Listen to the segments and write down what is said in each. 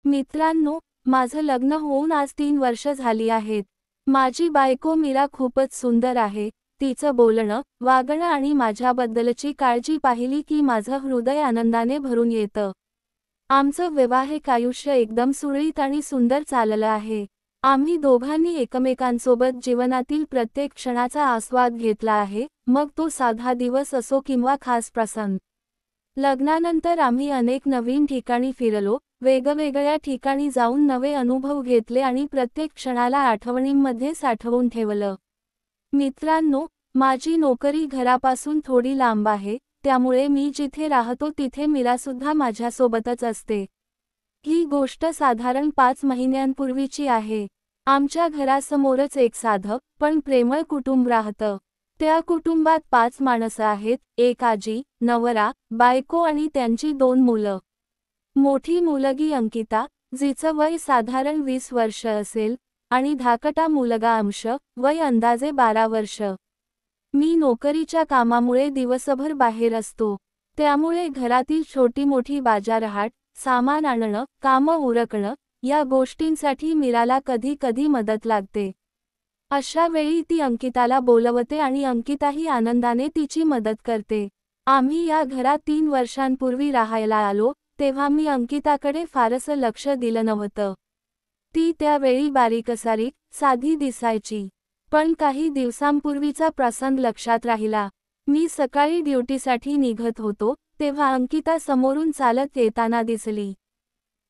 मित्रांनो, माझं लग्न होऊन आज 3 वर्ष झाली आहेत. माझी बायको मीरा खूपच सुंदर आहे. तिचं बोलणं, वागणं आणि माझ्याबद्दलची काळजी पाहिली की माझं हृदय आनंदाने भरून येतं. आमचं वैवाहिक आयुष्य एकदम सुरळीत आणि सुंदर चाललं आहे. आम्ही दोघांनी एकमेकांसोबत जीवनातील प्रत्येक क्षणाचा आस्वाद घेतला आहे, मग तो साधा दिवस असो किंवा खास प्रसंग. लग्नानंतर आम्ही अनेक नवीन ठिकाणी फिरलो, वेगवेगळ्या ठिकाणी जाऊन नवे अनुभव घेतले आणि प्रत्येक क्षणाला आठवणींमध्ये साठवून ठेवलं. मित्रांनो, माझी नोकरी घरापासून थोडी लांब आहे, त्यामुळे मी जिथे राहतो तिथे मीरासुद्धा माझ्यासोबतच असते. ही गोष्ट साधारण 5 महिन्यांपूर्वीची आहे. आमच्या घरासमोरच एक साधं, पण प्रेमळ कुटुंब राहतं. त्या कुटुंबात 5 माणसं आहेत, एक आजी, नवरा, बायको आणि त्यांची 2 मुलं. मोठी मुलगी अंकिता, जिचं वय साधारण 20 वर्ष असेल, आणि धाकटा मुलगा अंश, वय अंदाजे 12 वर्ष. मी नोकरीच्या कामामुळे दिवसभर बाहेर असतो. त्यामुळे घरातील छोटी-मोठी बाजारहाट, सामान आणणं, कामं उरकणं, या गोष्टींसाठी मीराला कधी-कधी मदत लागते. अशा वेळी ती अंकिताला बोलवते आणि अंकिताही आनंदाने तिची मदत करते. आम्ही या घरात 3 वर्षांपूर्वी राहायला आलो, तेव्हा मी अंकिताकडे फारसं लक्ष दिलं नव्हतं. ती त्यावेळी बारीकसारीक, साधी दिसायची. पण काही दिवसांपूर्वीचा प्रसंग लक्षात राहिला. मी सकाळी ड्युटीसाठी निघत होतो, तेव्हा अंकिता समोरून चालत येताना दिसली.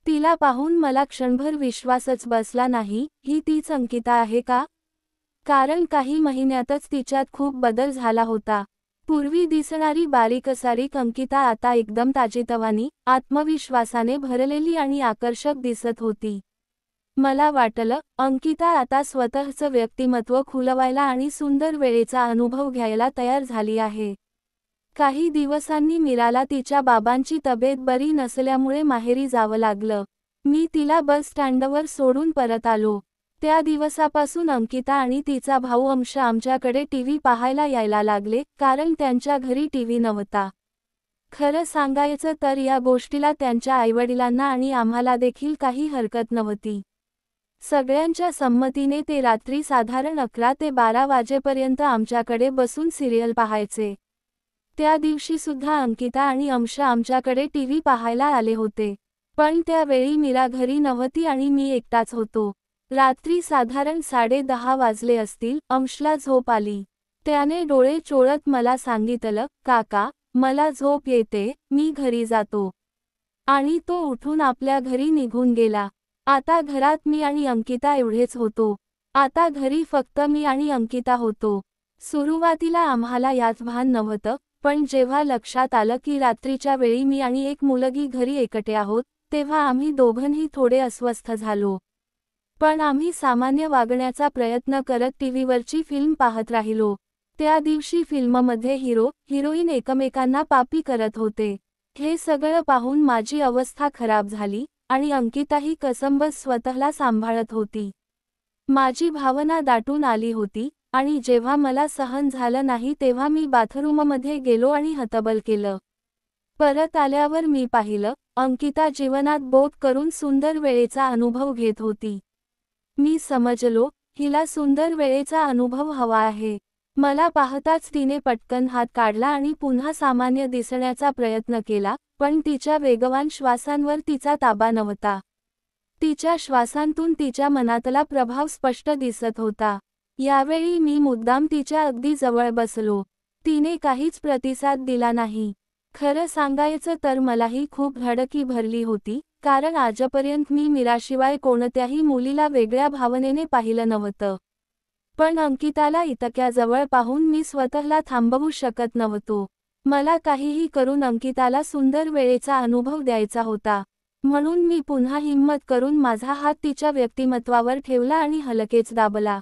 तिला पाहून मला क्षणभर विश्वासच बसला नाही, ही तीच अंकिता आहे का? कारण काही महिन्यातच तिच्यात खूप बदल झाला होता. पूर्वी दिसणारी बारीकसारीक अंकिता आता एकदम ताजीतवानी, आत्मविश्वासाने भरलेली आणि आकर्षक दिसत होती. मला वाटलं, अंकिता आता स्वतःचं व्यक्तिमत्व खुलवायला आणि सुंदर वेळेचा अनुभव घ्यायला तयार झाली आहे. काही दिवसांनी मीराला तिच्या बाबांची तब्येत बरी नसल्यामुळे माहेरी जावं लागलं. मी तिला बस स्टँडवर सोडून परत आलो. त्या दिवसापासून अंकिता आणि तिचा भाऊ अंश आमच्याकडे टीव्ही पाहायला यायला लागले, कारण त्यांच्या घरी टीव्ही नव्हता. खरं सांगायचं तर या गोष्टीला त्यांच्या आईवडिलांना आणि आम्हाला देखील काही हरकत नव्हती. सगळ्यांच्या संमतीने ते रात्री साधारण 11 ते 12 वाजेपर्यंत आमच्याकडे बसून सिरियल पाहायचे. त्या दिवशी सुद्धा अंकिता आणि अंश आमच्याकडे टीव्ही पाहायला आले होते. पण त्यावेळी मीरा घरी नव्हती आणि मी एकटाच होतो. रात्री साधारण 10:30 वाजले असतील, अंशला झोप आली. त्याने डोळे चोळत मला सांगितलं, "काका, मला झोप येते, मी घरी जातो." आणि तो उठून आपल्या घरी निघून गेला. आता घरात मी आणि अंकिता एवढेच होतो. आता घरी फक्त मी आणि अंकिता होतो. सुरुवातीला आम्हाला यात भान नव्हतं, पण जेव्हा लक्षात आलं की रात्रीच्या वेळी मी आणि एक मुलगी घरी एकटे आहोत, तेव्हा आम्ही दोघंही थोडे अस्वस्थ झालो. पण आम्ही सामान्य वागण्याचा प्रयत्न करत टीव्हीवरची फिल्म पाहत राहिलो. त्या दिवशी फिल्ममध्ये हिरो, हिरोईन एकमेकांना पापी करत होते. हे सगळं पाहून माझी अवस्था खराब झाली, आणि अंकिताही कसंबस स्वतःला सांभाळत होती. माझी भावना दाटून आली होती, आणि जेव्हा मला सहन झालं नाही तेव्हा मी बाथरूममध्ये गेलो आणि हतबल केलं. परत आल्यावर मी पाहिलं, अंकिता जीवनात बोट करून सुंदर वेळेचा अनुभव घेत होती. मी समजलो, हिला सुंदर वेळेचा अनुभव हवा आहे. मला पाहताच तिने पटकन हात काढला आणि पुन्हा सामान्य दिसण्याचा प्रयत्न केला, पण तिच्या वेगवान श्वासांवर तिचा ताबा नव्हता. तिच्या श्वासांतून तिच्या मनातला प्रभाव स्पष्ट दिसत होता. यावेळी मी मुद्दाम तिच्या अगदी जवळ बसलो. तिने काहीच प्रतिसाद दिला नाही. खरं सांगायचं तर मलाही खूप धडकी भरली होती, कारण आजपर्यंत मी मीराशिवाय कोणत्याही मुलीला वेगळ्या भावनेने पाहिलं नव्हतं. पण अंकिताला इतक्या जवळ पाहून मी स्वतःला थांबवू शकत नव्हतो. मला काहीही करून अंकिताला सुंदर वेळेचा अनुभव द्यायचा होता. म्हणून मी पुन्हा हिम्मत करून माझा हात तिच्या व्यक्तिमत्वावर ठेवला आणि हलकेच दाबला.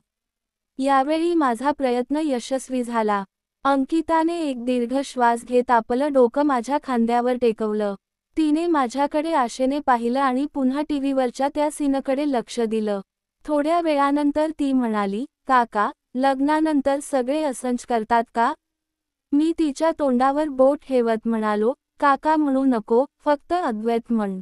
यावेळी माझा प्रयत्न यशस्वी झाला. अंकिताने एक दीर्घ श्वास घेत आपलं डोकं माझ्या खांद्यावर टेकवलं. तिने माझ्याकडे आशेने पाहिलं आणि पुन्हा टीव्हीवरच्या त्या सीनकडे लक्ष दिलं. थोड्या वेळानंतर ती म्हणाली, "काका, लग्नानंतर सगळे असंच करतात का?" मी तिच्या तोंडावर बोट ठेवत म्हणालो, "काका म्हणू नको, फक्त अद्वैत म्हण."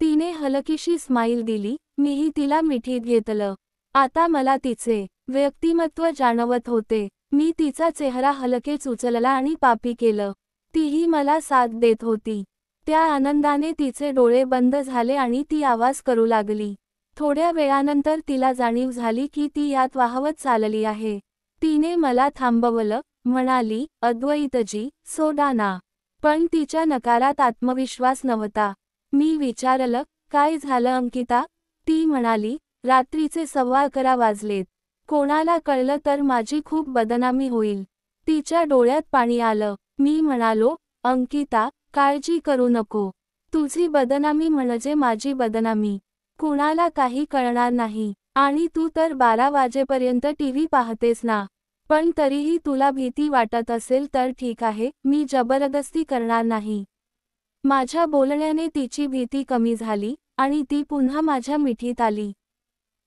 तिने हलकीशी स्माईल दिली, मीही तिला मिठीत घेतलं. आता मला तिचे व्यक्तिमत्व जाणवत होते. मी तिचा चेहरा हलकेच उचलला आणि पापी केलं. तीही मला साथ देत होती. त्या आनंदाने तिचे डोळे बंद झाले आणि ती आवाज करू लागली. थोड्या वेळानंतर तिला जाणीव झाली की ती यात वाहवत चालली आहे. तिने मला थांबवलं, म्हणाली, अद्वैतजी, सोडा ना. पण तिच्या नकारात आत्मविश्वास नव्हता. मी विचारलं, काय झालं अंकिता? ती म्हणाली, रात्रीचे 11:15 वाजलेत. कोणाला कळलं तर माझी खूप बदनामी होईल. तिच्या डोळ्यात पाणी आलं. मी म्हणालो, अंकिता, काळजी करू नको. तुझी बदनामी म्हणजे माझी बदनामी. कुणाला काही कळणार नाही. आणि तू तर 12 वाजेपर्यंत टीव्ही पाहतेस ना. पण तरीही तुला भीती वाटत असेल तर ठीक आहे, मी जबरदस्ती करणार नाही. माझ्या बोलण्याने तिची भीती कमी झाली आणि ती पुन्हा माझ्या मिठीत आली.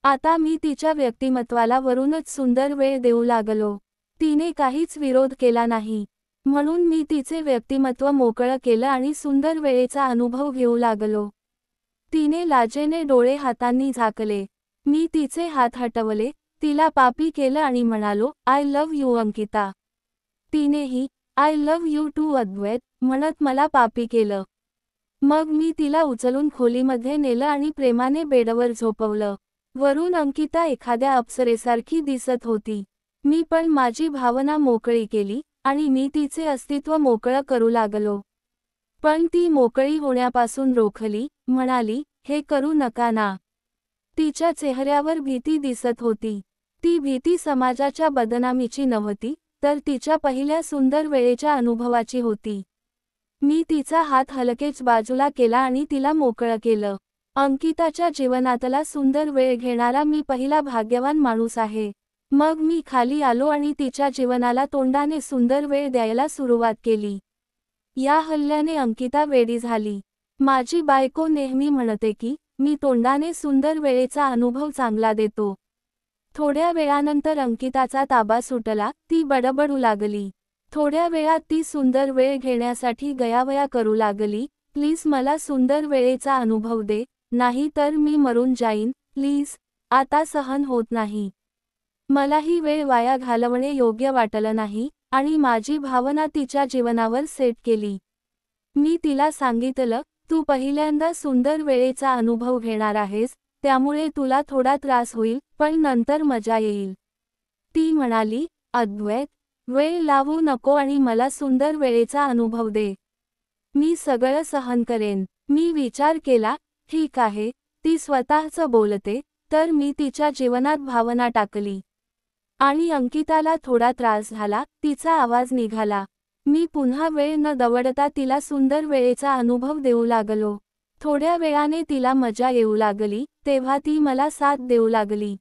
आता मी तिच्या व्यक्तिमत्वाला वरूनच सुंदर वेळ देऊ लागलो. तिने काहीच विरोध केला नाही. म्हणून मी तिचे व्यक्तिमत्व मोकळं केलं आणि सुंदर वेळेचा अनुभव घेऊ लागलो. तिने लाजेने डोळे हातांनी झाकले. मी तिचे हात हटवले, तिला पापी केलं आणि म्हणालो, आय लव्ह यू अंकिता. तिनेही, I love you too Advait, म्हणत मला पापी केलं. मग मी तिला उचलून खोलीमध्ये नेलं आणि प्रेमाने बेडवर झोपवलं. वरून अंकिता एखाद्या अप्सरेसारखी दिसत होती. मी पण माझी भावना मोकळी केली आणि मी तिचे अस्तित्व मोकळं करू लागलो. पण ती मोकळी होण्यापासून रोखली, म्हणाली, हे करू नका ना. तिच्या चेहऱ्यावर भीती दिसत होती. ती भीती समाजाच्या बदनामीची नव्हती, तर तिच्या पहिल्या सुंदर वेळेच्या अनुभवाची होती. मी तिचा हात हलकेच बाजूला केला आणि तिला मोकळं केलं. अंकिताच्या जीवनातला सुंदर वेळ घेणारा मी पहिला भाग्यवान माणूस आहे. मग मी खाली आलो आणि तिच्या जीवनाला तोंडाने सुंदर वेळ द्यायला सुरुवात केली. या हल्ल्याने अंकिता वेडी झाली. माझी बायको नेहमी म्हणते की, मी तोंडाने सुंदर वेळेचा अनुभव चांगला देतो. थोड्या वेळानंतर अंकिताचा ताबा सुटला, ती बडबडू लागली. थोड्या वेळात ती सुंदर वेळ घेण्यासाठी गयावया करू लागली, प्लीज मला सुंदर वेळेचा अनुभव दे, नाही तर मी मरून जाईन, प्लीज, आता सहन होत नाही. मला ही वेळ वाया घालवणे योग्य वाटलं नाही आणि माझी भावना तिच्या जीवनावर सेट केली. मी तिला सांगितलं, तू पहिल्यांदा सुंदर वेळेचा अनुभव घेणार आहेस, त्यामुळे तुला थोडा त्रास होईल, पण नंतर मजा येईल. ती म्हणाली, अद्वैत, वेळ लावू नको आणि मला सुंदर वेळेचा अनुभव दे. मी सगळं सहन करेन. मी विचार केला, ठीक आहे, ती स्वतःच बोलते, तर मी तिच्या जीवनात भावना टाकली. आणि अंकिताला थोडा त्रास झाला, तिचा आवाज निघाला. मी पुन्हा वेळ न दवडता तिला सुंदर वेळेचा अनुभव देऊ लागलो. थोड्या वेळाने तिला मजा येऊ लागली, तेव्हा ती मला साथ देऊ लागली.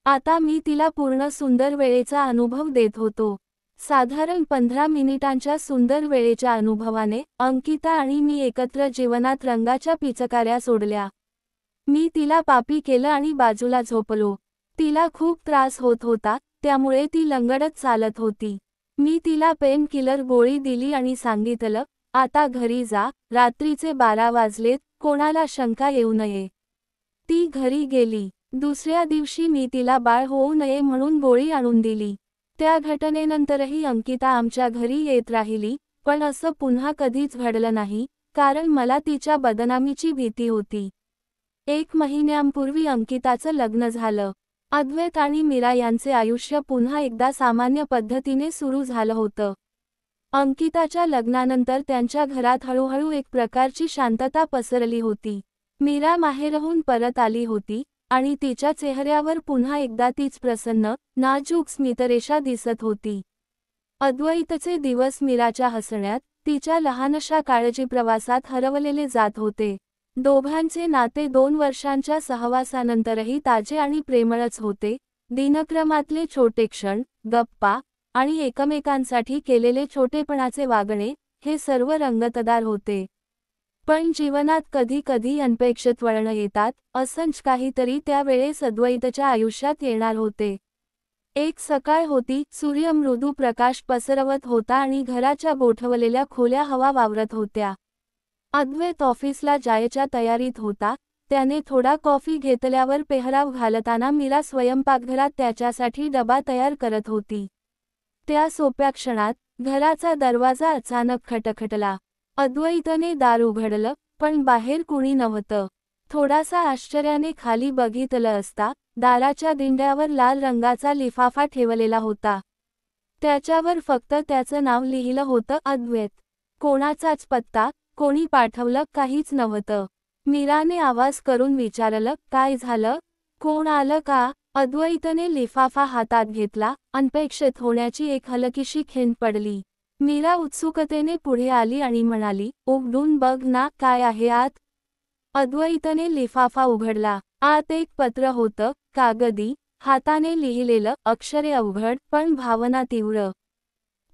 आता मी तिला पूर्ण सुंदर वेळेचा अनुभव देत होतो. साधारण 15 मिनिटांच्या सुंदर वेळेच्या अनुभवाने अंकिता आणि मी एकत्र जीवनात रंगाच्या पिचकाऱ्या सोडल्या. मी तिला पापी केलं आणि बाजूला झोपलो. तिला खूप त्रास होत होता, त्यामुळे ती लंगडत चालत होती. मी तिला पेन किलर गोळी दिली आणि सांगितलं, आता घरी जा, रात्रीचे 12 वाजलेत, कोणाला शंका येऊ नये. ती घरी गेली. दुसऱ्या दिवशी मी तिला बाळ होऊ नये म्हणून गोळी आणून दिली. त्या घटनेनंतरही अंकिता आमच्या घरी येत राहिली, पण असं पुन्हा कधीच घडलं नाही, कारण मला तिच्या बदनामीची भीती होती. 1 महिन्यांपूर्वी अंकिताचं लग्न झालं. अद्वैत आणि मीरा यांचे आयुष्य पुन्हा एकदा सामान्य पद्धतीने सुरू झालं होतं. अंकिताच्या लग्नानंतर त्यांच्या घरात हळूहळू एक प्रकारची शांतता पसरली होती. मीरा माहेरहून परत आली होती आणि तिच्या चेहऱ्यावर पुन्हा एकदा तीच प्रसन्न, नाजूक स्मितरेषा दिसत होती. अद्वैतचे दिवस मीराच्या हसण्यात, तिच्या लहानशा काळजी प्रवासात हरवलेले जात होते. दोघांचे नाते 2 वर्षांच्या सहवासानंतरही ताजे आणि प्रेमळच होते. दिनक्रमातले छोटे क्षण, गप्पा आणि एकमेकांसाठी केलेले छोटेपणाचे वागणे, हे सर्व रंगतदार होते. पण जीवनात कधी कधी अनपेक्षित वळणं येतात, असंच काहीतरी त्यावेळेस अद्वैतच्या आयुष्यात येणार होते. एक सकाळ होती, सूर्य मृदू प्रकाश पसरवत होता आणि घराच्या गोठवलेल्या खोल्या हवा वावरत होत्या. अद्वैत ऑफिसला जायच्या तयारीत होता. त्याने थोडा कॉफी घेतल्यावर पेहराव घालताना मीरा स्वयंपाकघरात त्याच्यासाठी डबा तयार करत होती. त्या सोप्या क्षणात घराचा दरवाजा अचानक खटखटला. अद्वैतने दार उघडलं, पण बाहेर कुणी नव्हतं. थोडासा आश्चर्याने खाली बघितलं असता दाराच्या दिंड्यावर लाल रंगाचा लिफाफा ठेवलेला होता. त्याच्यावर फक्त त्याचं नाव लिहिलं होतं, अद्वैत. कोणाचाच पत्ता, कोणी पाठवलं, काहीच नव्हतं. मीराने आवाज करून विचारलं, काय झालं? कोण आलं का? अद्वैतने लिफाफा हातात घेतला. अनपेक्षित होण्याची एक हलकीशी खिंड पडली. मीरा उत्सुकतेने पुढे आली आणि म्हणाली, उघडून बघ ना, काय आहे आत? अद्वैतने लिफाफा उघडला. आत एक पत्र होतं, कागदी, हाताने लिहिलेलं, अक्षरे अवघड पण भावना तीव्र.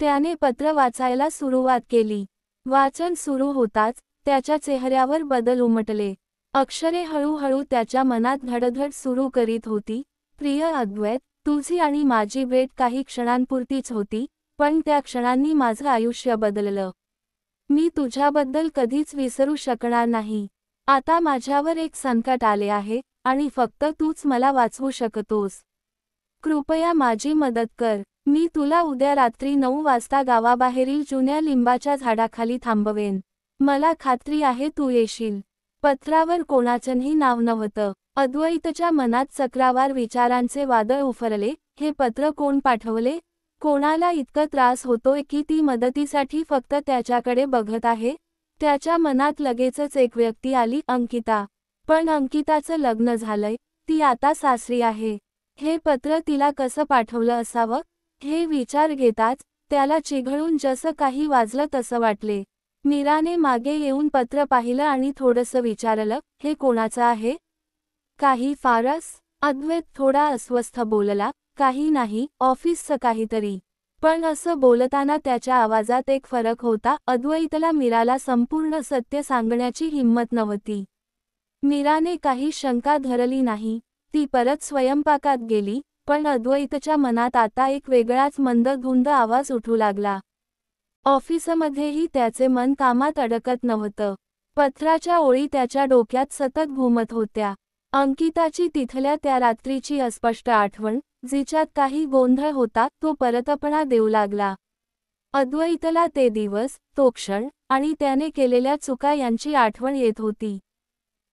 त्याने पत्र वाचायला सुरुवात केली. वाचन सुरू होताच त्याच्या चेहऱ्यावर बदल उमटले. अक्षरे हळूहळू त्याच्या मनात धडधड सुरू करीत होती. प्रिय अद्वैत, तुझी आणि माझी भेट काही क्षणांपुरतीच होती, पण त्या क्षणांनी माझं आयुष्य बदललं. मी तुझ्याबद्दल कधीच विसरू शकणार नाही. आता माझ्यावर एक संकट आले आहे आणि फक्त तूच मला वाचवू शकतोस. कृपया माझी मदत कर. मी तुला उद्या रात्री 9 वाजता गावाबाहेरील जुन्या लिंबाच्या झाडाखाली थांबवेन. मला खात्री आहे तू येशील. पत्रावर कोणाचंही नाव नव्हतं. अद्वैतच्या मनात चक्रावार विचारांचे वादळ उफरले. हे पत्र कोण पाठवले? कोणाला इतका त्रास होतोय की ती मदतीसाठी फक्त त्याच्याकडे बघत आहे? त्याच्या मनात लगेचच एक व्यक्ती आली, अंकिता. पण अंकिताचं लग्न झालंय, ती आता सासरी आहे. हे पत्र तिला कसं पाठवलं असावं? हे विचार घेताच त्याला चिघळून जसं काही वाजलं तसं वाटले. मीराने मागे येऊन पत्र पाहिलं आणि थोडंसं विचारलं, हे कोणाचं आहे? काही फारस? अद्वैत थोडा अस्वस्थ बोलला, काही नाही, ऑफिसचं काहीतरी. पण असं बोलताना त्याच्या आवाजात एक फरक होता. अद्वैतला मीराला संपूर्ण सत्य सांगण्याची हिंमत नव्हती. मीराने काही शंका धरली नाही. ती परत स्वयंपाकात गेली, पण अद्वैतच्या मनात आता एक वेगळाच मंद आवाज उठू लागला. ऑफिसमध्येही त्याचे मन कामात अडकत नव्हतं. पत्राच्या ओळी त्याच्या डोक्यात सतत घुमत होत्या. अंकिताची तिथल्या त्या रात्रीची अस्पष्ट आठवण, जिच्यात काही गोंधळ होता, तो परतपणा देऊ लागला. अद्वैतला ते दिवस, तो क्षण आणि त्याने केलेल्या चुका यांची आठवण येत होती.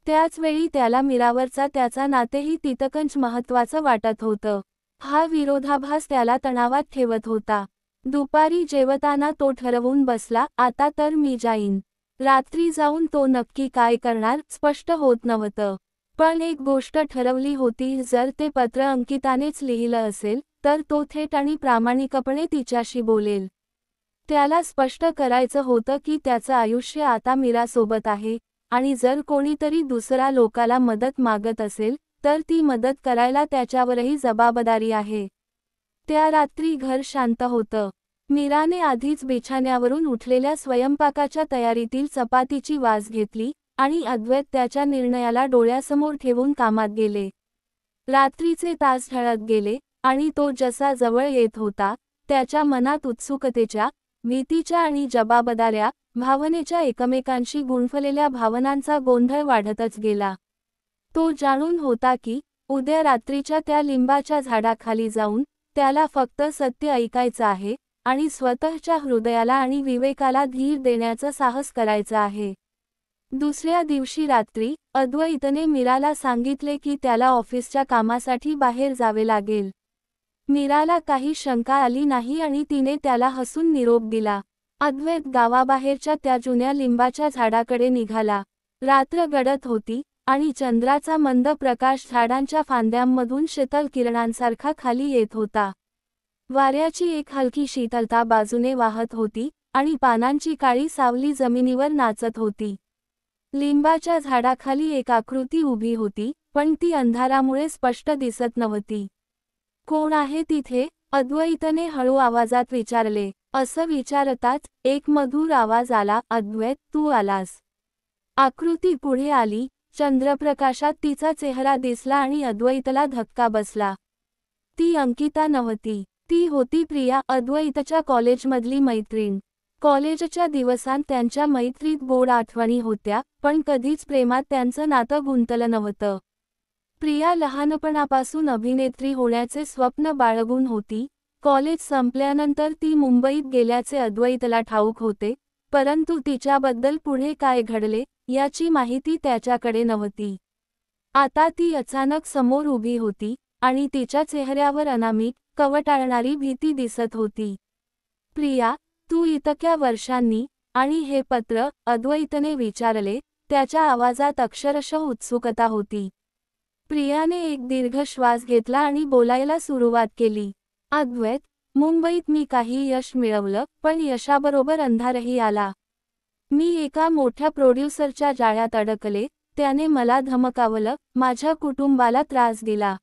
त्याच वेळी त्याला मीरावरचा त्याचा नातेही तितकंच महत्त्वाचं वाटत होतं. हा विरोधाभास त्याला तणावात ठेवत होता. दुपारी जेवताना तो ठरवून बसला, आता तर मी जाईन. रात्री जाऊन तो नक्की काय करणार स्पष्ट होत नव्हतं. पण एक गोष्ट ठरवली होती, जर ते पत्र अंकितानेच लिहिलं असेल, तर तो थेट आणि प्रामाणिकपणे तिच्याशी बोलेल. त्याला स्पष्ट करायचं होतं की त्याचं आयुष्य आता मीरासोबत आहे, आणि जर कोणीतरी दुसरा लोकाला मदत मागत असेल, तर ती मदत करायला त्याच्यावरही जबाबदारी आहे. त्या रात्री घर शांत होतं. मीराने आधीच बिछाण्यावरून उठलेल्या स्वयंपाकाच्या तयारीतील चपातीची वास घेतली, आणि अद्वैत त्याच्या निर्णयाला डोळ्यासमोर ठेवून कामात गेले. रात्रीचे तास ढळत गेले, आणि तो जसा जवळ येत होता, त्याच्या मनात उत्सुकतेच्या, भीतीच्या आणि जबाबदाऱ्या भावनेच्या एकमेकांशी गुंफलेल्या भावनांचा गोंधळ वाढतच गेला. तो जाणून होता की उद्या रात्रीच्या त्या लिंबाच्या झाडाखाली जाऊन त्याला फक्त सत्य ऐकायचं आहे आणि स्वतःच्या हृदयाला आणि विवेकाला धीर देण्याचं साहस करायचं आहे. दुसऱ्या दिवशी रात्री अद्वैतने मीराला सांगितले की त्याला ऑफिसच्या कामासाठी बाहेर जावे लागेल. मीराला काही शंका आली नाही आणि तिने त्याला हसून निरोप दिला. अद्वैत गावाबाहेरच्या त्या जुन्या लिंबाच्या झाडाकडे निघाला. रात्र गडद होती आणि चंद्राचा मंद प्रकाश झाडांच्या फांद्यांमधून शीतल किरणांसारखा खाली येत होता. वाऱ्याची एक हलकी शीतलता बाजूने वाहत होती आणि पानांची काळी सावली जमिनीवर नाचत होती. लिंबाच्या झाडाखाली एक आकृती उभी होती, पण ती अंधारामुळे स्पष्ट दिसत नव्हती. कोण आहे तिथे? अद्वैतने हळू आवाजात विचारले. असं विचारताच एक मधुर आवाज आला, अद्वैत, तू आलास. आकृती पुढे आली. चंद्रप्रकाशात तिचा चेहरा दिसला आणि अद्वैतला धक्का बसला. ती अंकिता नव्हती. ती होती प्रिया, अद्वैतच्या कॉलेजमधली मैत्रीण. कॉलेजच्या दिवसांत त्यांच्या मैत्रीत गोड आठवणी होत्या, पण कधीच प्रेमात त्यांचं नातं गुंतलं नव्हतं. प्रिया लहानपणापासून अभिनेत्री होण्याचे स्वप्न बाळगून होती. कॉलेज संपल्यानंतर ती मुंबईत गेल्याचे अद्वैतला ठाऊक होते, परंतु तिच्याबद्दल पुढे काय घडले याची माहिती त्याच्याकडे नव्हती. आता ती अचानक समोर उभी होती आणि तिच्या चेहऱ्यावर अनामिक, कवटाळणारी भीती दिसत होती. प्रिया, तू इतक्या वर्षांनी, आणि हे पत्र, अद्वैतने विचारले, त्याच्या आवाजात अक्षरशः उत्सुकता होती. प्रियाने एक दीर्घ श्वास घेतला आणि बोलायला सुरुवात केली. अद्वैत, मुंबईत मी काही यश मिळवलं, पण यशाबरोबर अंधारही आला. मी एका मोठ्या प्रोड्युसरच्या जाळ्यात अडकले, त्याने मला धमकावलं, माझ्या कुटुंबाला त्रास दिला.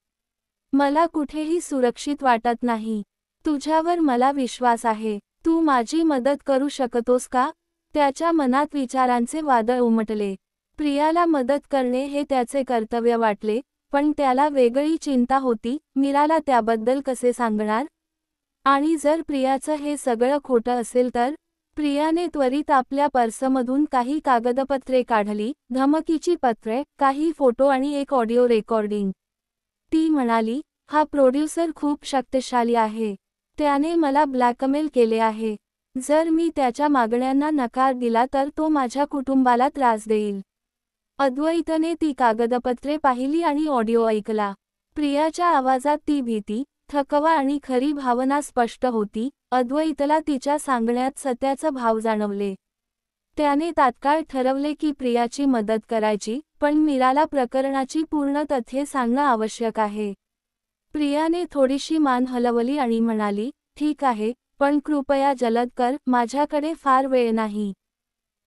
मला कुठेही सुरक्षित वाटत नाही. तुझ्यावर मला विश्वास आहे. तू माझी मदत करू शकतोस का? त्याच्या मनात विचारांचे वादळ उमटले. प्रियाला मदत करणे हे त्याचे कर्तव्य वाटले, पण त्याला वेगळी चिंता होती, मीराला त्याबद्दल कसे सांगणार? आणि जर प्रियाचं हे सगळं खोटं असेल तर? प्रियाने त्वरित आपल्या पर्समधून काही कागदपत्रे काढली, धमकीची पत्रे, काही फोटो आणि एक ऑडिओ रेकॉर्डिंग. ती म्हणाली, हा प्रोड्युसर खूप शक्तिशाली आहे. त्याने मला ब्लॅकमेल केले आहे. जर मी त्याच्या मागण्यांना नकार दिला तर तो माझ्या कुटुंबाला त्रास देईल. अद्वैतने ती कागदपत्रे पाहिली आणि ऑडिओ ऐकला. प्रियाच्या आवाजात ती भीती, थकवा आणि खरी भावना स्पष्ट होती. अद्वैतला तिच्या सांगण्यात सत्याचा भाव जाणवले. त्याने तात्काळ ठरवले की प्रियाची मदत करायची, पण मीराला प्रकरणाची पूर्ण तथ्ये सांगणं आवश्यक आहे. प्रियाने थोडीशी मान हलवली आणि म्हणाली, ठीक आहे, पण कृपया जलद कर, माझ्याकडे फार वेळ नाही.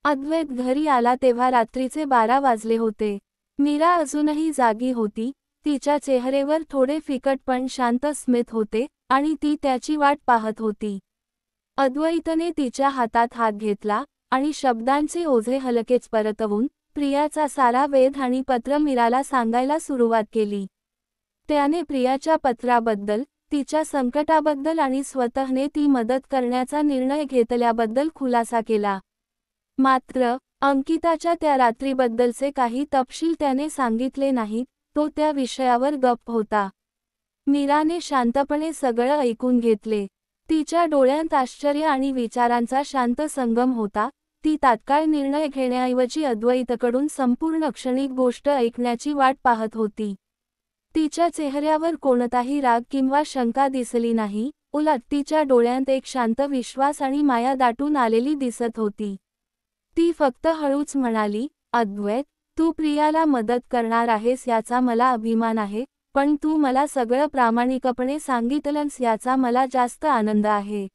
अद्वैत घरी आला तेव्हा रात्रीचे 12 वाजले होते. मीरा अजूनही जागी होती. तिच्या चेहऱ्यावर थोडे फिकट पण शांत स्मित होते, आणि ती त्याची वाट पाहत होती. अद्वैतने तिच्या हातात हात घेतला, आणि शब्दांचे ओझे हलकेच परतवून, प्रियाचा सारा वेध आणि पत्र मीराला सांगायला सुरुवात केली. त्याने प्रियाच्या पत्राबद्दल, तिच्या संकटाबद्दल आणि स्वतःने ती मदत करण्याचा निर्णय घेतल्याबद्दल खुलासा केला. मात्र, अंकिताच्या त्या रात्रीबद्दलचे काही तपशील त्याने सांगितले नाहीत. तो त्या विषयावर गप्प होता. मीराने शांतपणे सगळं ऐकून घेतले. तिच्या डोळ्यांत आश्चर्य आणि विचारांचा शांत संगम होता. ती तात्काळ निर्णय घेण्याऐवजी अद्वैतकडून संपूर्ण क्षणिक गोष्ट ऐकण्याची वाट पाहत होती. तिच्या चेहऱ्यावर कोणताही राग किंवा शंका दिसली नाही, उलट तिच्या डोळ्यांत एक शांत विश्वास आणि माया दाटून आलेली दिसत होती. ती फक्त हळूच म्हणाली, अद्वैत, तू प्रियाला मदत करणार आहेस याचा मला अभिमान आहे, पण तू मला सगळं प्रामाणिकपणे सांगितलंस याचा मला जास्त आनंद आहे.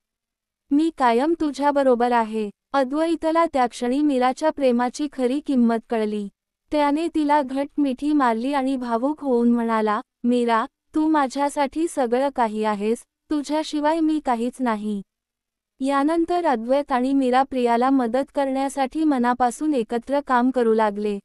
मी कायम तुझ्याबरोबर आहे. अद्वैतला त्या क्षणी मीराच्या प्रेमाची खरी किंमत कळली. त्याने तिला घट्ट मिठी मारली आणि भावूक होऊन म्हणाला, मीरा, तू माझ्यासाठी सगळं काही आहेस, तुझ्याशिवाय मी काहीच नाही. यानंतर अद्वैत आणि मीरा प्रियाला मदत करण्यासाठी मनापासून एकत्र काम करू लागले.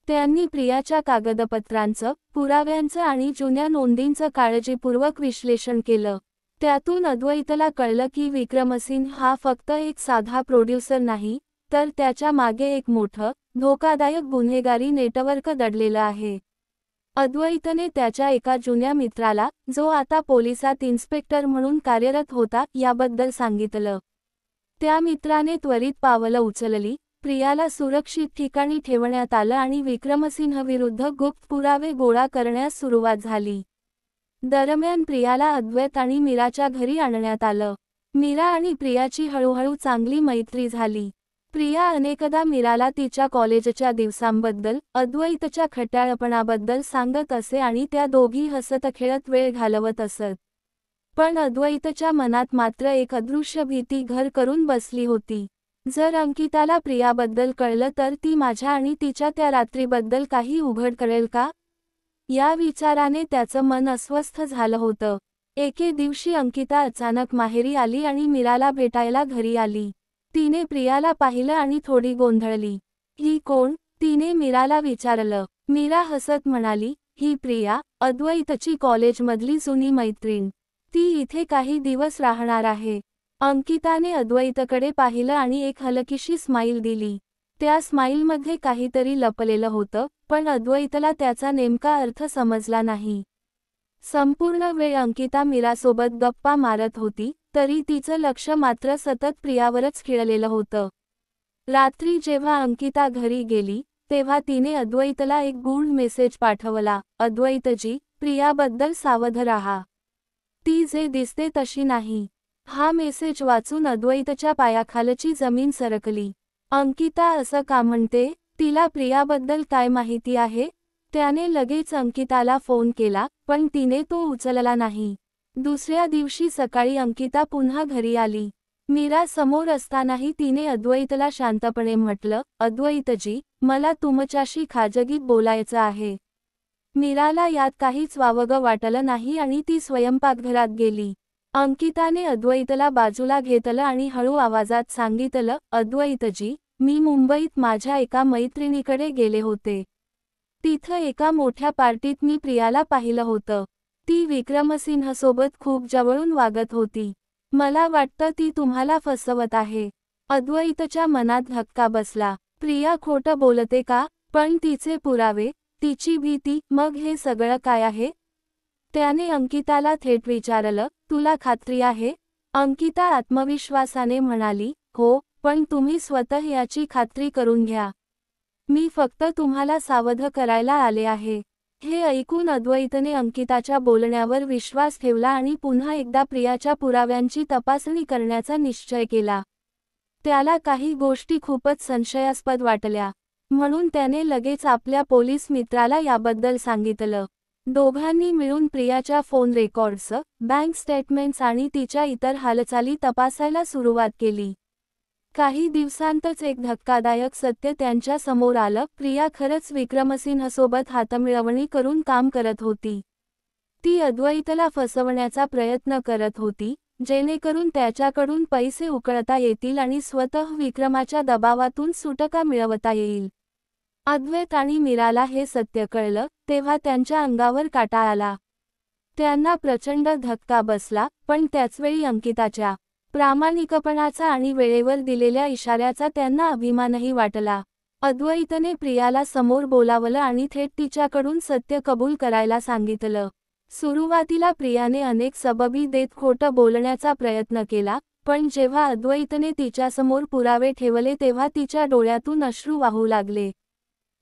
त्यांनी प्रियाच्या कागदपत्रांचं, पुराव्यांचं आणि जुन्या नोंदींचं काळजीपूर्वक विश्लेषण केलं. त्यातून अद्वैतला कळलं की विक्रमसिंह हा फक्त एक साधा प्रोड्युसर नाही, तर त्याच्या मागे एक मोठं, धोकादायक गुन्हेगारी नेटवर्क दडलेलं आहे. अद्वैतने त्याच्या एका जुन्या मित्राला, जो आता पोलिसात इन्स्पेक्टर म्हणून कार्यरत होता, याबद्दल सांगितलं. त्या मित्राने त्वरित पावलं उचलली. प्रियाला सुरक्षित ठिकाणी ठेवण्यात आलं आणि विक्रमसिंहविरुद्ध गुप्त पुरावे गोळा करण्यास सुरुवात झाली. दरम्यान प्रियाला अद्वैत आणि मीराच्या घरी आणण्यात आलं. मीरा आणि प्रियाची हळूहळू चांगली मैत्री झाली. प्रिया अनेकदा मीराला तिच्या कॉलेजच्या दिवसांबद्दल, अद्वैतच्या खट्याळपणाबद्दल सांगत असे आणि त्या दोघी हसत खेळत वेळ घालवत असत. पण अद्वैतच्या मनात मात्र एक अदृश्य भीती घर करून बसली होती. जर अंकिताला प्रियाबद्दल कळलं तर ती माझ्या आणि तिच्या त्या रात्रीबद्दल काही उघड करेल का? या विचाराने त्याचं मन अस्वस्थ झालं होतं. एके दिवशी अंकिता अचानक माहेरी आली आणि मीराला भेटायला घरी आली. तिने प्रियाला पाहिलं आणि थोडी गोंधळली. ही कोण? तिने मीराला विचारलं. मीरा हसत म्हणाली, ही प्रिया, अद्वैतची कॉलेजमधली जुनी मैत्रीण. ती इथे काही दिवस राहणार आहे. अंकिताने अद्वैतकडे पाहिलं आणि एक हलकीशी स्माईल दिली. त्या स्माईलमध्ये काहीतरी लपलेलं होतं, पण अद्वैतला त्याचा नेमका अर्थ समजला नाही. संपूर्ण वेळ अंकिता मीरासोबत गप्पा मारत होती, तरी तिचं लक्ष मात्र सतत प्रियावरच खिळलेलं होतं. रात्री जेव्हा अंकिता घरी गेली, तेव्हा तिने अद्वैतला एक गूढ मेसेज पाठवला. अद्वैतजी, प्रियाबद्दल सावध राहा. ती जे दिसते तशी नाही. हा मेसेज वाचून अद्वैतच्या पायाखालची जमीन सरकली. अंकिता असं का म्हणते? तिला प्रियाबद्दल काय माहिती आहे? त्याने लगेच अंकिताला फोन केला, पण तिने तो उचलला नाही. दुसऱ्या दिवशी सकाळी अंकिता पुन्हा घरी आली. मीरा समोर असतानाही तिने अद्वैतला शांतपणे म्हटलं, अद्वैतजी, मला तुमच्याशी खाजगीत बोलायचं आहे. मीराला यात काहीच वावगं वाटलं नाही आणि ती स्वयंपाकघरात गेली. अंकिताने अद्वैतला बाजूला घेतलं आणि हळू आवाजात सांगितलं, अद्वैतजी, मी मुंबईत माझ्या एका मैत्रिणीकडे गेले होते. तिथं एका मोठ्या पार्टीत मी प्रियाला पाहिलं होतं. ती विक्रमसिंहसोबत खूप जवळून वागत होती. मला वाटतं ती तुम्हाला फसवत आहे. अद्वैतच्या मनात धक्का बसला. प्रिया खोटं बोलते का? पण तिचे पुरावे, तिची भीती, मग हे सगळं काय आहे? त्याने अंकिताला थेट विचारलं, तुला खात्री आहे? अंकिता आत्मविश्वासाने म्हणाली, हो, पण तुम्ही स्वतः याची खात्री करून घ्या. मी फक्त तुम्हाला सावध करायला आले आहे. हे ऐकून अद्वैतने अंकिताच्या बोलण्यावर विश्वास ठेवला आणि पुन्हा एकदा प्रियाच्या पुराव्यांची तपासणी करण्याचा निश्चय केला. त्याला काही गोष्टी खूपच संशयास्पद वाटल्या, म्हणून त्याने लगेच आपल्या पोलीस मित्राला याबद्दल सांगितलं. दोघांनी मिळून प्रियाच्या फोन रेकॉर्ड्स, बँक स्टेटमेंट्स आणि तिच्या इतर हालचाली तपासायला सुरुवात केली. काही दिवसांतच एक धक्कादायक सत्य त्यांच्या समोर आलं. प्रिया खरंच विक्रमसिंहसोबत हातमिळवणी करून काम करत होती. ती अद्वैतला फसवण्याचा प्रयत्न करत होती, जेणेकरून त्याच्याकडून पैसे उकळता येतील आणि स्वतः विक्रमाच्या दबावातून सुटका मिळवता येईल. अद्वैत आणि मीराला हे सत्य कळलं, तेव्हा त्यांच्या अंगावर काटा आला. त्यांना प्रचंड धक्का बसला, पण त्याचवेळी अंकिताच्या प्रामाणिकपणाचा आणि वेळेवर दिलेल्या इशाऱ्याचा त्यांना अभिमानही वाटला. अद्वैतने प्रियाला समोर बोलावलं आणि थेट तिच्याकडून सत्य कबूल करायला सांगितलं. सुरुवातीला प्रियाने अनेक सबबी देत खोटं बोलण्याचा प्रयत्न केला, पण जेव्हा अद्वैतने तिच्यासमोर पुरावे ठेवले तेव्हा तिच्या डोळ्यातून अश्रू वाहू लागले.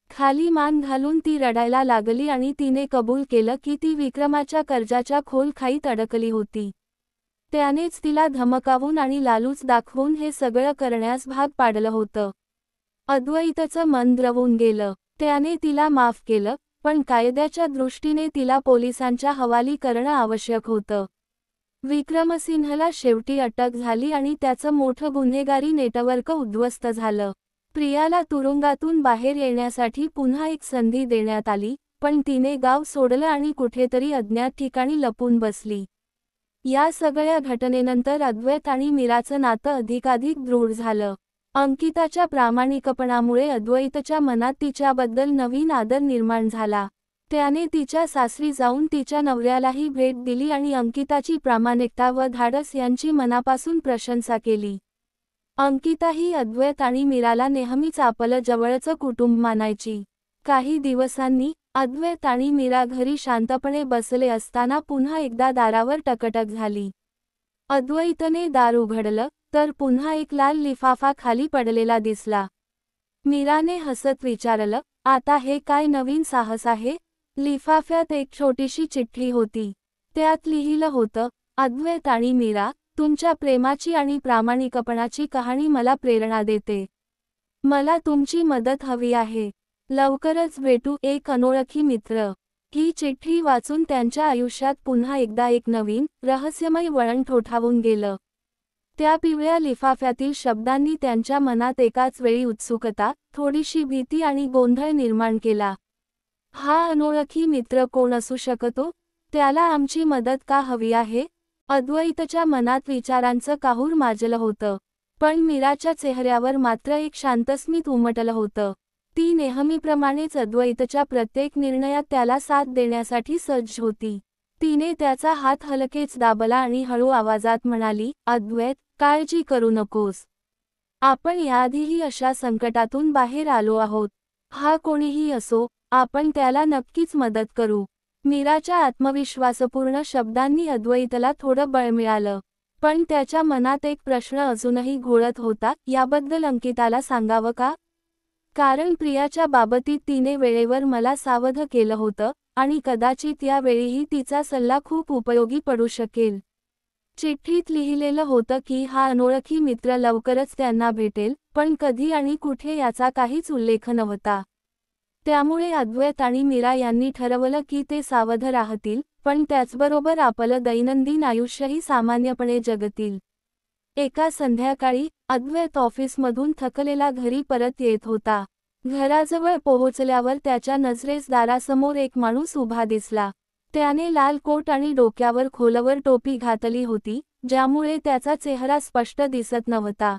खाली मान घालून ती रडायला लागली आणि तिने कबूल केलं की ती विक्रमाच्या कर्जाच्या खोल खाईत अडकली होती. त्यानेच तिला धमकावून आणि लालूच दाखवून हे सगळं करण्यास भाग पाडलं होतं. अद्वैतचं मन द्रवून गेलं. त्याने तिला माफ केलं, पण कायद्याच्या दृष्टीने तिला पोलिसांच्या हवाली करणं आवश्यक होतं. विक्रमसिंहला शेवटी अटक झाली आणि त्याचं मोठं गुन्हेगारी नेटवर्क उद्ध्वस्त झालं. प्रियाला तुरुंगातून बाहेर येण्यासाठी पुन्हा एक संधी देण्यात आली, पण तिने गाव सोडलं आणि कुठेतरी अज्ञात ठिकाणी लपून बसली. या सगळ्या घटनेनंतर अद्वैत आणि मीराचं नातं अधिकाधिक दृढ झालं. अंकिताच्या प्रामाणिकपणामुळे अद्वैतच्या मनात तिच्याबद्दल नवीन आदर निर्माण झाला. त्याने तिच्या सासरी जाऊन तिच्या नवऱ्यालाही भेट दिली आणि अंकिताची प्रामाणिकता व धाडस यांची मनापासून प्रशंसा केली. अंकिता ही अद्वैत आणि मीराला नेहमीच आपलं जवळचं कुटुंब मानायची. काही दिवसांनी अद्वैत आणि मीरा घरी शांतपणे बसले असताना पुन्हा एकदा दारावर टकटक झाली. अद्वैतने दार उघडलं, तर पुन्हा एक लाल लिफाफा खाली पडलेला दिसला. मीराने हसत विचारलं, आता हे काय नवीन साहस आहे? लिफाफ्यात एक छोटीशी चिठ्ठी होती. त्यात लिहिलं होतं, अद्वैत आणि मीरा, तुमच्या प्रेमाची आणि प्रामाणिकपणाची कहाणी मला प्रेरणा देते. मला तुमची मदत हवी आहे. लवकरच भेटू, एक अनोळखी मित्र. ही चिठ्ठी वाचून त्यांच्या आयुष्यात पुन्हा एकदा एक नवीन, रहस्यमय वळण ठोठावून गेलं. त्या पिवळ्या लिफाफ्यातील शब्दांनी त्यांच्या मनात एकाच वेळी उत्सुकता, थोडीशी भीती आणि गोंधळ निर्माण केला. हा अनोळखी मित्र कोण असू शकतो? त्याला आमची मदत का हवी आहे? अद्वैतच्या मनात विचारांचं काहूर माजलं होतं, पण मीराच्या चेहऱ्यावर मात्र एक शांतस्मित उमटलं होतं. ती नेहमीप्रमाणेच अद्वैतच्या प्रत्येक निर्णयात त्याला साथ देण्यासाठी सज्ज होती. तिने त्याचा हात हलकेच दाबला आणि हळू आवाजात म्हणाली, अद्वैत, काळजी करू नकोस. आपण याआधीही अशा संकटातून बाहेर आलो आहोत. हा कोणीही असो, आपण त्याला नक्कीच मदत करू. मीराच्या आत्मविश्वासपूर्ण शब्दांनी अद्वैतला थोडं बळ मिळालं. पण त्याच्या मनात एक प्रश्न अजूनही घोळत होता, याबद्दल अंकिताला सांगावं का? कारण प्रियाच्या बाबतीत तिने वेळेवर मला सावध केलं होतं, आणि कदाचित यावेळीही तिचा सल्ला खूप उपयोगी पडू शकेल. चिठ्ठीत लिहिलेलं होतं की हा अनोळखी मित्र लवकरच त्यांना भेटेल, पण कधी आणि कुठे याचा काहीच उल्लेख नव्हता. त्यामुळे अद्वैत आणि मीरा यांनी ठरवलं की ते सावध राहतील, पण त्याचबरोबर आपलं दैनंदिन आयुष्यही सामान्यपणे जगतील. एका संध्याकाळी अद्वैत ऑफिसमधून थकलेला घरी परत येत होता. घराजवळ पोहोचल्यावर त्याच्या नजरेस दारासमोर एक माणूस उभा दिसला. त्याने लाल कोट आणि डोक्यावर खोलवर टोपी घातली होती, ज्यामुळे त्याचा चेहरा स्पष्ट दिसत नव्हता.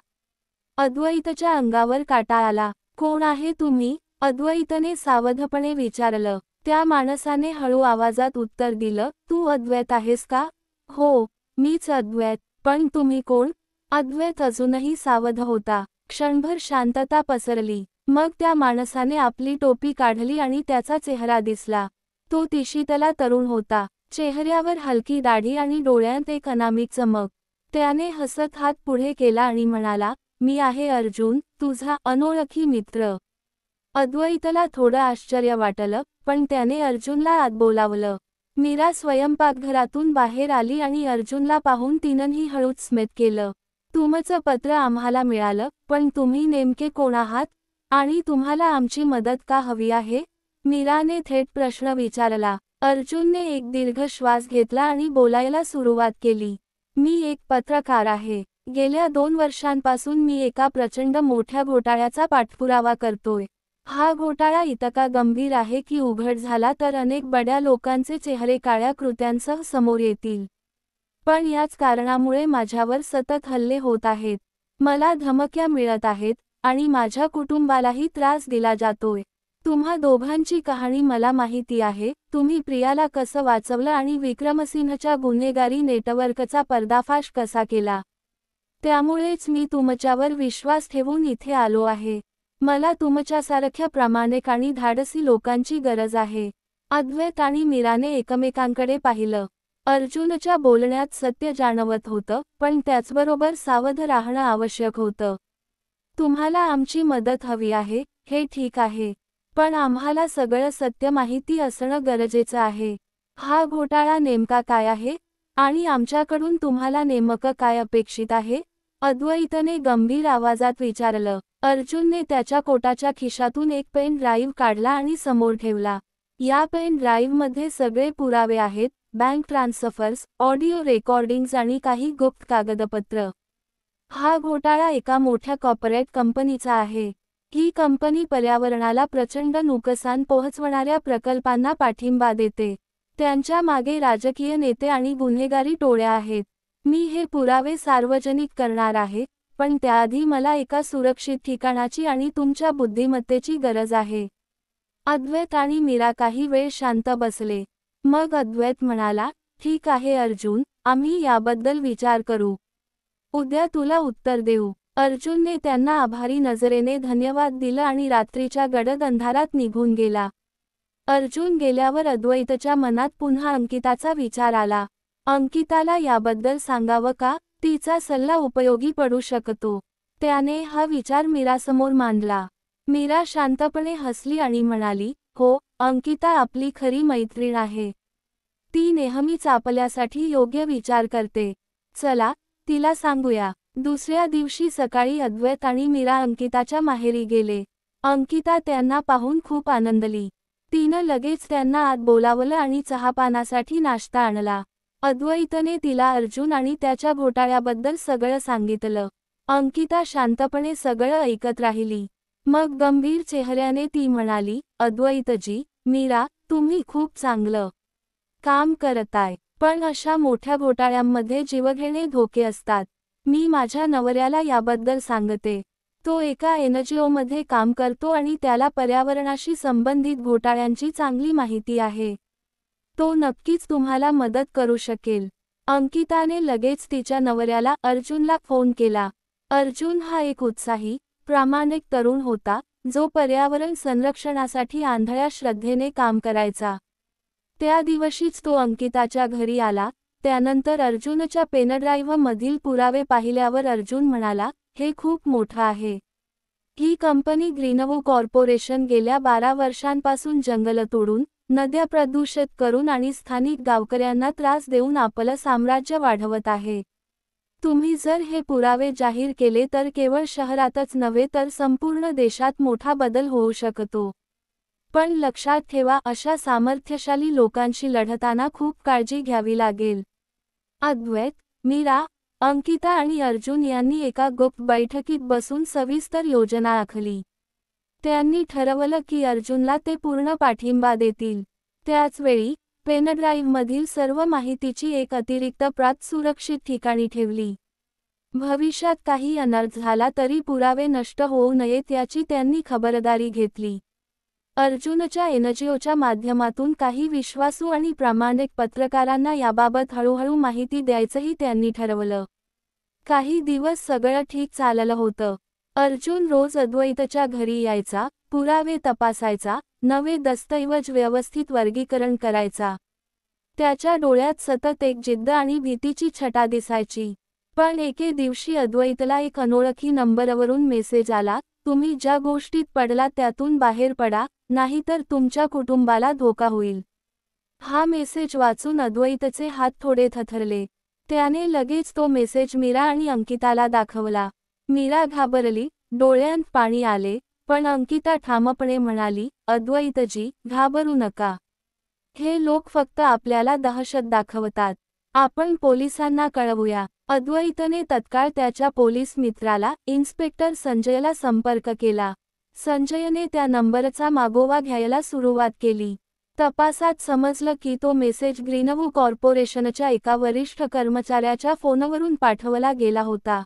अद्वैतच्या अंगावर काटा आला. कोण आहे तुम्ही? अद्वैतने सावधपणे विचारलं. त्या माणसाने हळू आवाजात उत्तर दिलं, तू अद्वैत आहेस का? हो, मीच अद्वैत. पण तुम्ही कोण? अद्वैत अजूनही सावध होता. क्षणभर शांतता पसरली. मग त्या माणसाने आपली टोपी काढली आणि त्याचा चेहरा दिसला. तो तिशीतला तरुण होता. चेहऱ्यावर हलकी दाढी आणि डोळ्यांत एक अनामिक चमक. त्याने हसत हात पुढे केला आणि म्हणाला, मी आहे अर्जुन, तुझा अनोळखी मित्र. अद्वैतला थोडं आश्चर्य वाटलं, पण त्याने अर्जुनला आत बोलावलं. मीरा स्वयंपाकघरातून बाहेर आली आणि अर्जुनला पाहून तिनंही हळूच स्मित केलं. तुमचं पत्र आम्हाला मिळालं, पण तुम्ही नेमके कोण आहात? आणि तुम्हाला आमची मदत का हवी आहे? मीराने थेट प्रश्न विचारला. अर्जुनने एक दीर्घ श्वास घेतला आणि बोलायला सुरुवात केली. मी एक पत्रकार आहे. गेल्या 2 वर्षांपासून मी एका प्रचंड मोठ्या घोटाळ्याचा पाठपुरावा करतोय. हा घोटाळा इतका गंभीर आहे की उघड झाला तर अनेक बड्या लोकांचे चेहरे काळ्या कृत्यांसह समोर येतील. पण याच कारणामुळे माझ्यावर सतत हल्ले होत आहेत. मला धमक्या मिळत आहेत, आणि माझ्या कुटुंबालाही त्रास दिला जातोय. तुम्हा दोघांची कहाणी मला माहिती आहे. तुम्ही प्रियाला कसं वाचवलं आणि विक्रमसिंहच्या गुन्हेगारी नेटवर्कचा पर्दाफाश कसा केला. त्यामुळेच मी तुमच्यावर विश्वास ठेवून इथे आलो आहे. मला तुमच्यासारख्या प्रामाणिक आणि धाडसी लोकांची गरज आहे. अद्वैत आणि मीराने एकमेकांकडे पाहिलं. अर्जुनच्या बोलण्यात सत्य जाणवत होतं, पण त्याचबरोबर सावध राहणं आवश्यक होतं. तुम्हाला आमची मदत हवी आहे, हे ठीक आहे. पण आम्हाला सगळं सत्य माहिती असणं गरजेचं आहे. हा घोटाळा नेमका काय आहे? आणि आमच्याकडून तुम्हाला नेमकं काय अपेक्षित आहे? अद्वैतने गंभीर आवाजात विचारलं. अर्जुनने त्याच्या कोटाच्या खिशातून एक पेन ड्राईव्ह काढला आणि समोर ठेवला. या पेन ड्राईव्हमध्ये सगळे पुरावे आहेत, बँक ट्रान्सफर्स, ऑडिओ रेकॉर्डिंग्ज आणि काही गुप्त कागदपत्र. हा घोटाळा एका मोठ्या कॉर्पोरेट कंपनीचा आहे. ही कंपनी पर्यावरणाला प्रचंड नुकसान पोहोचवणाऱ्या प्रकल्पांना पाठिंबा देते. त्यांच्या मागे राजकीय नेते आणि गुन्हेगारी टोळ्या आहेत. मी हे पुरावे सार्वजनिक करणार आहे, पण त्याआधी मला एका सुरक्षित ठिकाणाची आणि तुमच्या बुद्धिमत्तेची गरज आहे. अद्वैत आणि मीरा काही वेळ शांत बसले. मग अद्वैत म्हणाला, ठीक आहे अर्जुन, आम्ही याबद्दल विचार करू. उद्या तुला उत्तर देऊ. अर्जुनने त्यांना आभारी नजरेने धन्यवाद दिलं आणि रात्रीच्या गडद अंधारात निघून गेला. अर्जुन गेल्यावर अद्वैतच्या मनात पुन्हा अंकिताचा विचार आला. अंकिताला याबद्दल सांगावं का? तिचा सल्ला उपयोगी पडू शकतो. त्याने हा विचार मीरासमोर मांडला. मीरा शांतपणे हसली आणि म्हणाली, हो, अंकिता आपली खरी मैत्रीण आहे. ती नेहमीच आपल्यासाठी योग्य विचार करते. चला, तिला सांगूया. दुसऱ्या दिवशी सकाळी अद्वैत आणि मीरा अंकिताच्या माहेरी गेले. अंकिता त्यांना पाहून खूप आनंदली. तिनं लगेच त्यांना आत बोलावलं आणि चहापानासाठी नाश्ता आणला. अद्वैतने तिला अर्जुन आणि त्याच्या घोटाळ्याबद्दल सगळं सांगितलं. अंकिता शांतपणे सगळं ऐकत राहिली. मग गंभीर चेहऱ्याने ती म्हणाली, अद्वैतजी, मीरा, तुम्ही खूप चांगलं काम करताय. पण अशा मोठ्या घोटाळ्यांमध्ये जीवघेणे धोके असतात. मी माझ्या नवऱ्याला याबद्दल सांगते. तो एका एनजीओमध्ये काम करतो आणि त्याला पर्यावरणाशी संबंधित घोटाळ्यांची चांगली माहिती आहे. तो नक्कीच तुम्हाला मदत करू शकेल. अंकिताने लगेच तिच्या नवऱ्याला अर्जुनला फोन केला. अर्जुन हा एक उत्साही, प्रामाणिक तरुण होता, जो पर्यावरण संरक्षणासाठी आंधळ्या श्रद्धेने काम करायचा. त्या दिवशीच तो अंकिताच्या घरी आला. त्यानंतर अर्जुनच्या पेनड्राईव्हमधील पुरावे पाहिल्यावर अर्जुन म्हणाला, हे खूप मोठं आहे. ही कंपनी ग्रीनवू कॉर्पोरेशन गेल्या 12 वर्षांपासून जंगलं तोडून, नद्या प्रदूषित करून आणि स्थानिक गावकऱ्यांना त्रास देऊन आपलं साम्राज्य वाढवत आहे. तुम्ही जर हे पुरावे जाहीर केले तर केवळ शहरातच नव्हे तर संपूर्ण देशात मोठा बदल होऊ शकतो. पण लक्षात ठेवा, अशा सामर्थ्यशाली लोकांशी लढताना खूप काळजी घ्यावी लागेल. अद्वैत, मीरा, अंकिता आणि अर्जुन यांनी एका गुप्त बैठकीत बसून सविस्तर योजना आखली. त्यांनी ठरवलं की अर्जुनला ते पूर्ण पाठिंबा देतील. त्याचवेळी पेनड्राईव्हमधील सर्व माहितीची एक अतिरिक्त प्रत सुरक्षित ठिकाणी ठेवली. भविष्यात काही अनर्थ झाला तरी पुरावे नष्ट होऊ नयेत याची त्यांनी खबरदारी घेतली. अर्जुनच्या एनजीओच्या माध्यमातून काही विश्वासू आणि प्रामाणिक पत्रकारांना याबाबत हळूहळू माहिती द्यायचंही त्यांनी ठरवलं. काही दिवस सगळं ठीक चाललं होतं. अर्जुन रोज अद्वैतच्या घरी यायचा, पुरावे तपासायचा, नवे दस्तऐवज व्यवस्थित वर्गीकरण करायचा. त्याच्या डोळ्यात सतत एक जिद्द आणि भीतीची छटा दिसायची. पण एके दिवशी अद्वैतला एक अनोळखी नंबरवरून मेसेज आला, तुम्ही ज्या गोष्टीत पडलात त्यातून बाहेर पडा, नाहीतर तुमच्या कुटुंबाला धोका होईल. हा मेसेज वाचून अद्वैतचे हात थोडे थरथरले. त्याने लगेच तो मेसेज मीरा आणि अंकिताला दाखवला. मीरा घाबरली, डोळ्यांत पाणी आले, पण अंकिता ठामपणे म्हणाली, अद्वैतजी, घाबरू नका. हे लोक फक्त आपल्याला दहशत दाखवतात. आपण पोलिसांना कळवूया. अद्वैतने तत्काळ त्याच्या पोलीस मित्राला, इन्स्पेक्टर संजयला संपर्क केला. संजयने त्या नंबरचा मागोवा घ्यायला सुरुवात केली. तपासात समजलं की तो मेसेज ग्रीनवू कॉर्पोरेशनच्या एका वरिष्ठ कर्मचाऱ्याच्या फोनवरून पाठवला गेला होता.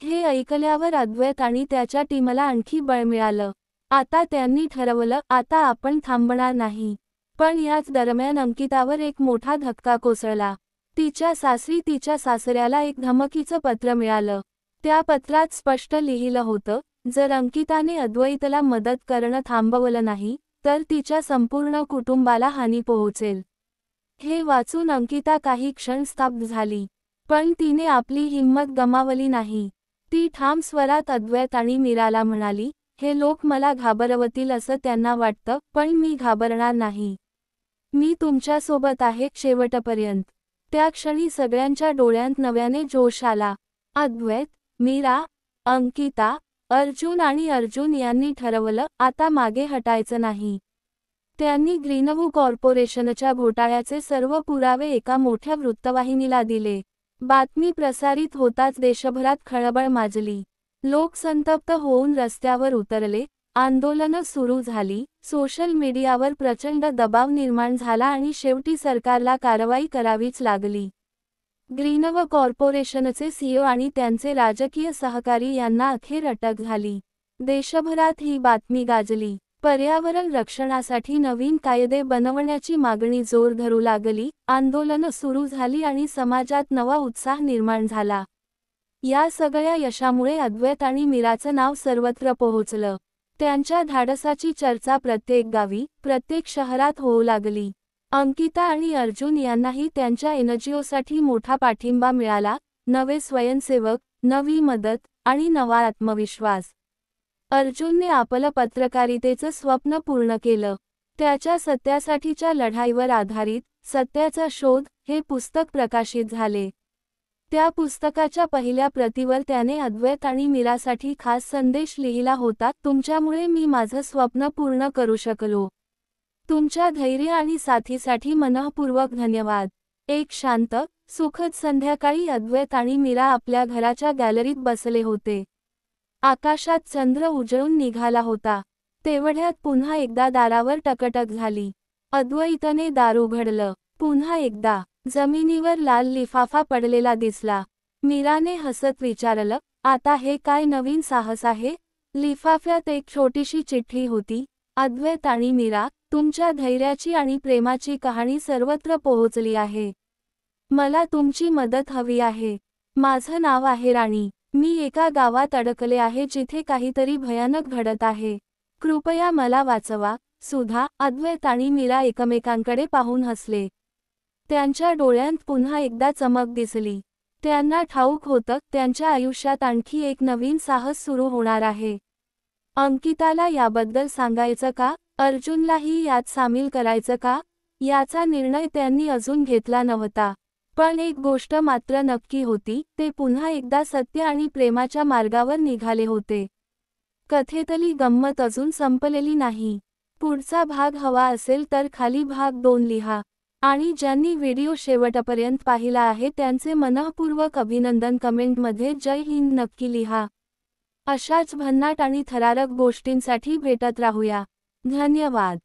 हे ऐकल्यावर अद्वैत आणि त्याच्या टीमला आणखी बळ मिळालं. आता त्यांनी ठरवलं, आता आपण थांबणार नाही. पण याच दरम्यान अंकितावर एक मोठा धक्का कोसळला. तिच्या सासरी तिच्या सासऱ्याला एक धमकीचं पत्र मिळालं. त्या पत्रात स्पष्ट लिहिलं होतं, जर अंकिताने अद्वैतला मदत करणं थांबवलं नाही, तर तिच्या संपूर्ण कुटुंबाला हानी पोहोचेल. हे वाचून अंकिता काही क्षण स्तब्ध झाली. पण तिने आपली हिंमत गमावली नाही. ती ठाम स्वरात अद्वैत आणि मीराला म्हणाली, हे लोक मला घाबरवतील असं त्यांना वाटतं, पण मी घाबरणार नाही. मी तुमच्यासोबत आहे शेवटपर्यंत. त्या क्षणी सगळ्यांच्या डोळ्यांत नव्याने जोश आला. अद्वैत, मीरा, अंकिता, अर्जुन आणि अर्जुन यांनी ठरवलं, आता मागे हटायचं नाही. त्यांनी ग्रीनवू कॉर्पोरेशनच्या घोटाळ्याचे सर्व पुरावे एका मोठ्या वृत्तवाहिनीला दिले. बातमी प्रसारित होताच देशभरात खळबळ माजली. लोक संतप्त होऊन रस्त्यावर उतरले, आंदोलनं सुरू झाली, सोशल मीडियावर प्रचंड दबाव निर्माण झाला आणि शेवटी सरकारला कारवाई करावीच लागली. ग्रीनवू कॉर्पोरेशनचे सीईओ आणि त्यांचे राजकीय सहकारी यांना अखेर अटक झाली. देशभरात ही बातमी गाजली. पर्यावरण रक्षणासाठी नवीन कायदे बनवण्याची मागणी जोर धरू लागली, आंदोलनं सुरू झाली आणि समाजात नवा उत्साह निर्माण झाला. या सगळ्या यशामुळे अद्वैत आणि मीराचं नाव सर्वत्र पोहोचलं. त्यांच्या धाडसाची चर्चा प्रत्येक गावी, प्रत्येक शहरात होऊ लागली. अंकिता आणि अर्जुन यांनाही त्यांच्या एनजीओसाठी मोठा पाठिंबा मिळाला, नवे स्वयंसेवक, नवी मदत आणि नवा आत्मविश्वास. अर्जुनने आपलं पत्रकारितेचं स्वप्न पूर्ण केलं. त्याच्या सत्यासाठीच्या लढाईवर आधारित सत्याचा शोध हे पुस्तक प्रकाशित झाले. त्या पुस्तकाच्या पहिल्या प्रतीवर त्याने अद्वैत आणि मीरासाठी खास संदेश लिहिला होता, तुमच्यामुळे मी माझं स्वप्न पूर्ण करू शकलो. तुमच्या धैर्य आणि साथीसाठी मनःपूर्वक धन्यवाद. एक शांत, सुखद संध्याकाळी अद्वैत आणि मीरा आपल्या घराच्या गॅलरीत बसले होते. आकाशात चंद्र उजळून निघाला होता. तेवढ्यात पुन्हा एकदा दारावर टकटक झाली. अद्वैतने दार उघडलं. पुन्हा एकदा जमिनीवर लाल लिफाफा पडलेला दिसला. मीराने हसत विचारलं, आता हे काय नवीन साहस आहे? लिफाफ्यात एक छोटीशी चिठ्ठी होती. अद्वैत आणि मीरा, तुमच्या धैर्याची आणि प्रेमाची कहाणी सर्वत्र पोहोचली आहे. मला तुमची मदत हवी आहे. माझं नाव आहे राणी. मी एका गावात अडकले आहे जिथे काहीतरी भयानक घडत आहे. कृपया मला वाचवा. सुधा, अद्वैत आणि मीरा एकमेकांकडे पाहून हसले. त्यांच्या डोळ्यांत पुन्हा एकदा चमक दिसली. त्यांना ठाऊक होतं, त्यांच्या आयुष्यात आणखी एक नवीन साहस सुरू होणार आहे. अंकिताला याबद्दल सांगायचं का? अर्जुनलाही यात सामील करायचं का? याचा निर्णय त्यांनी अजून घेतला नव्हता. पण एक गोष्ट मात्र नक्की होती, ते पुन्हा एकदा सत्य आणि प्रेमाच्या मार्गावर निघाले होते. कथेतली गंमत अजून संपलेली नाही. पुढचा भाग हवा असेल तर खाली भाग 2 लिहा. आणि ज्यांनी व्हिडिओ शेवटपर्यंत पाहिला आहे त्यांचे मनःपूर्वक अभिनंदन. कमेंटमध्ये जय हिंद नक्की लिहा. अशाच भन्नाट आणि थरारक गोष्टींसाठी भेटत राहूया. धन्यवाद.